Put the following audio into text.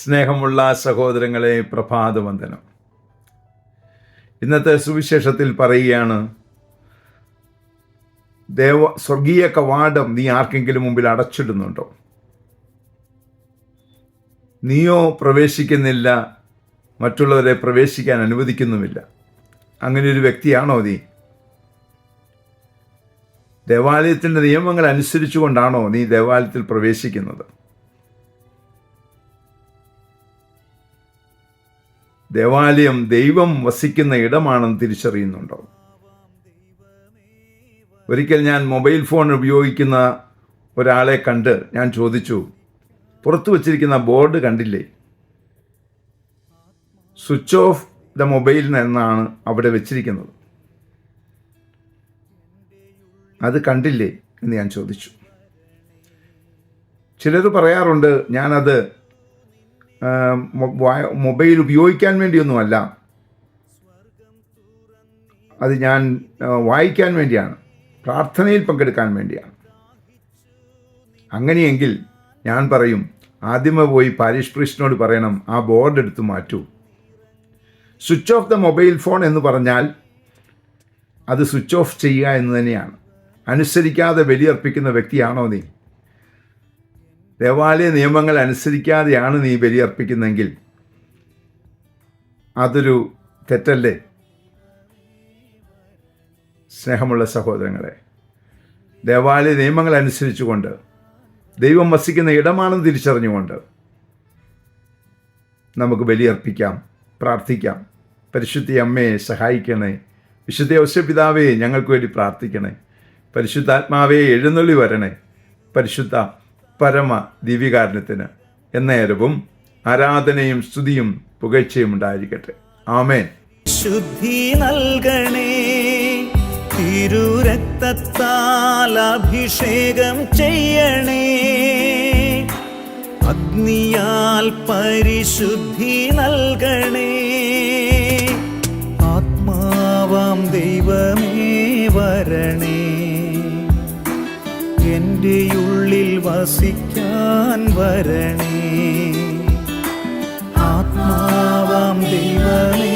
സ്നേഹമുള്ള സഹോദരങ്ങളെ, പ്രഭാതവന്ദനം. ഇന്നത്തെ സുവിശേഷത്തിൽ പറയുകയാണ്, സ്വർഗീയ കവാടം നീ ആർക്കെങ്കിലും മുമ്പിൽ അടച്ചിടുന്നുണ്ടോ? നീയോ പ്രവേശിക്കുന്നില്ല, മറ്റുള്ളവരെ പ്രവേശിക്കാൻ അനുവദിക്കുന്നുമില്ല. അങ്ങനെ ഒരു വ്യക്തിയാണോ നീ? ദേവാലയത്തിൻ്റെ നിയമങ്ങൾ അനുസരിച്ചുകൊണ്ടാണോ നീ ദേവാലയത്തിൽ പ്രവേശിക്കുന്നത്? ദേവാലയം ദൈവം വസിക്കുന്ന ഇടമാണെന്ന് തിരിച്ചറിയുന്നുണ്ടോ? ഒരിക്കൽ ഞാൻ മൊബൈൽ ഫോൺ ഉപയോഗിക്കുന്ന ഒരാളെ കണ്ട് ഞാൻ ചോദിച്ചു, പുറത്തു വച്ചിരിക്കുന്ന ബോർഡ് കണ്ടില്ലേ? സ്വിച്ച് ഓഫ് ദ മൊബൈൽ എന്നാണ് അവിടെ വെച്ചിരിക്കുന്നത്. അത് കണ്ടില്ലേ എന്ന് ഞാൻ ചോദിച്ചു. ചിലർ പറയാറുണ്ട്, ഞാനത് മൊബൈൽ ഉപയോഗിക്കാൻ വേണ്ടിയൊന്നുമല്ല, അത് ഞാൻ വായിക്കാൻ വേണ്ടിയാണ്, പ്രാർത്ഥനയിൽ പങ്കെടുക്കാൻ വേണ്ടിയാണ്. അങ്ങനെയെങ്കിൽ ഞാൻ പറയും, ആദ്യമേ പോയി പാരിഷ് പ്രീസ്റ്റിനോട് പറയണം, ആ ബോർഡ് എടുത്ത് മാറ്റൂ. Switch off the mobile phone എന്ന് പറഞ്ഞാൽ അത് സ്വിച്ച് ഓഫ് ചെയ്യുക എന്ന് തന്നെയാണ്. അനുസരിക്കാതെ ബലിയർപ്പിക്കുന്ന വ്യക്തിയാണോ നീ? ദേവാലയ നിയമങ്ങൾ അനുസരിക്കാതെയാണ് നീ ബലിയർപ്പിക്കുന്നെങ്കിൽ അതൊരു തെറ്റല്ലേ? സ്നേഹമുള്ള സഹോദരങ്ങളെ, ദേവാലയ നിയമങ്ങൾ അനുസരിച്ചുകൊണ്ട് ദൈവം വസിക്കുന്ന ഇടമാണെന്ന് തിരിച്ചറിഞ്ഞുകൊണ്ട് നമുക്ക് ബലിയർപ്പിക്കാം, പ്രാർത്ഥിക്കാം. പരിശുദ്ധ അമ്മയെ സഹായിക്കണേ, വിശുദ്ധ ഔസേപ്പിതാവേ ഞങ്ങൾക്ക് വേണ്ടി പ്രാർത്ഥിക്കണേ, പരിശുദ്ധാത്മാവേ എഴുന്നള്ളി വരണേ, പരിശുദ്ധ പരമ ദിവ്യകാരുണ്യത്തിന് എന്നേരവും ആരാധനയും സ്തുതിയും പുകഴ്ചയും ഉണ്ടായിരിക്കട്ടെ. ആമേൻ. ശുദ്ധി നൽകണേ, തിരുരക്തത്താൽ അഭിഷേകം ചെയ്യണേ, അഗ്നിയാൽ പരിശുദ്ധി നൽകണേ, ആത്മാവാം ദൈവമേ വരണേ, എൻ്റെ ഉള്ളിൽ വസിക്കാൻ വരണേ, ആത്മാവാം ദൈവമേ